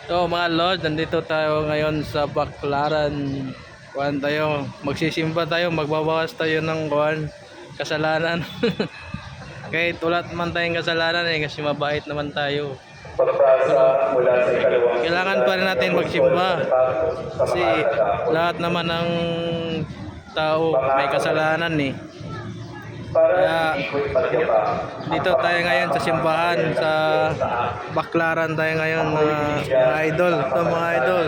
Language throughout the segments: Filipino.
So mga Lord, nandito tayo ngayon sa Baclaran. Kuhan tayo, magsisimba tayo, magbabawas tayo ng kuhan, kasalanan. Kahit wala naman tayong kasalanan kasi mabait naman tayo. Pero kailangan pa rin natin magsimba. Kasi lahat naman ng tao may kasalanan eh. Kaya dito tayo ngayon sa simbahan sa Baclaran tayo ngayon mga idol. Ito mga idol.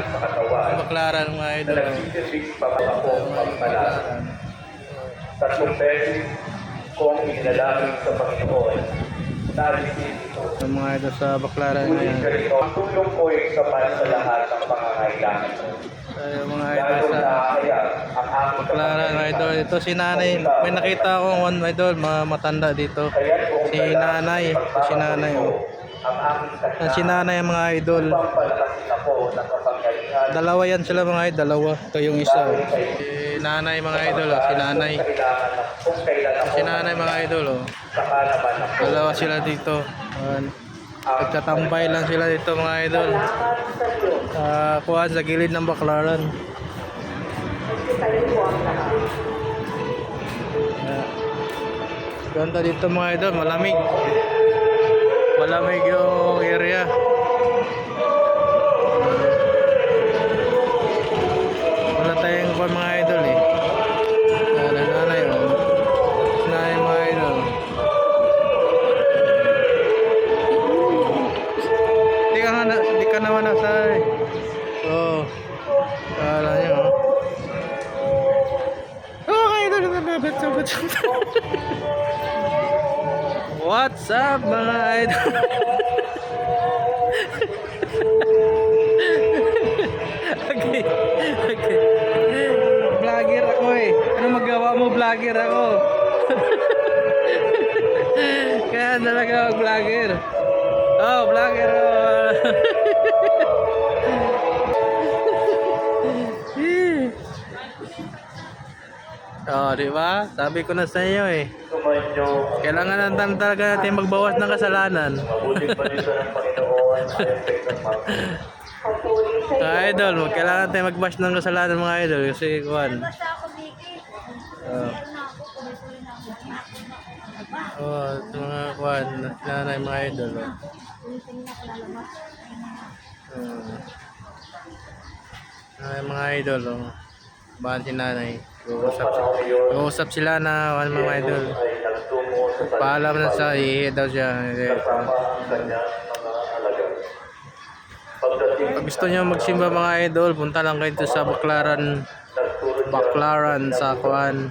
Baclaran mga idol. Tatlong beses kong inalangin sa Panginoon. Ito mga idol sa Baclaran ngayon. Ang tulong ko ay sapat sa lahat ng pangangailangan. Tayo mga idol sa Baclaran mga idol. Ito si nanay. May nakita akong one idol, mga matanda dito. Si nanay. Ito si nanay. Oh. Yan si nanay mga idol. Dalawa yan sila mga idol. Dalawa. Ito yung isa. Oh. Si nanay mga idol. Oh. Si nanay. Si nanay mga idol. Oh. Dalawa sila dito. Nagtatambay lang sila dito mga idol. Kuha sa gilid ng Baclaran. Ganda dito mga idol. Malamig. Malamig yung area. Wala tayong mga idol eh. Nanay oh. Nanay mga idol. Hindi ka naman nasay. Oh. Kala nyo oh. Oh mga idol. What's up mga idol? Okay. Vlogger ako eh. Ano magawa mo, vlogger ako? Kaya talaga ako vlogger. Oh, vlogger ako. Oh, di ba? Sabi ko na sa iyo eh. Kailangan natin talaga natin magbawas ng kasalanan. Mga idol, kailangan natin magbawas ng kasalanan mga idol kasi kuwan. Mga kuwan, nanay mga idol. Mga idol, bahan si nanay. Uusap sila na mga idol. Paalam na sa ihi daw siya. Pag gusto nyo magsimba mga idol, punta lang kayo sa Baclaran. Baclaran sa kuan.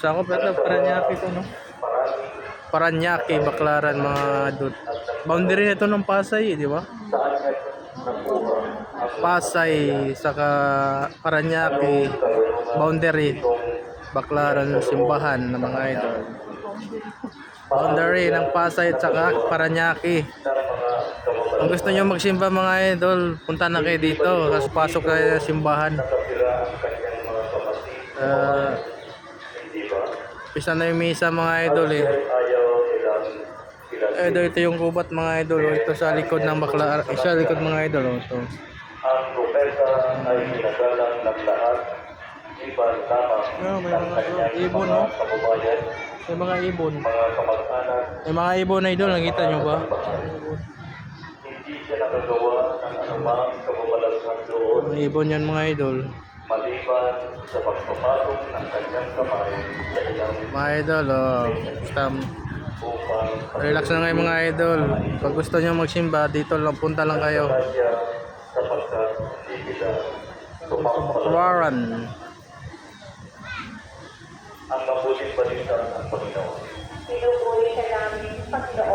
Sa ako pala Paranaque ito no. Paranaque, Baclaran mga idol. Boundary nito ng Pasay, di ba? Pasay saka Paranaque boundary. Baclaran simbahan ng mga idol. Boundary ng Pasay at saka Paranaque. Kung gusto nyo magsimba mga idol, punta na kayo dito kasi pasok kayo sa simbahan. Pisa na yung misa mga idol eh. Ito yung kubat mga idol. Ito sa likod ng Baclaran. Sa likod mga idol. Ito. Ang propeta ay ginagalang ng lahat. Iban lamang May mga ibon no? May mga ibon. mga kamag-anak. May mga ibon na idol. Nakita nyo ba? Hindi siya nakagawa ng anumang kababalaghan doon. Mga ibon yan mga idol. Maliban sa pagpapatong ng kanyang kamay sa ilang Mga idol stamp. upang Relax na ngayon mga idol. Pag gusto nyo magsimba, dito lang, punta lang kayo. kanya sapagkat hindi kita tumapang Baclaran. ang mabuting balita ng Panginoon. Pinupuri ka namin, Panginoon.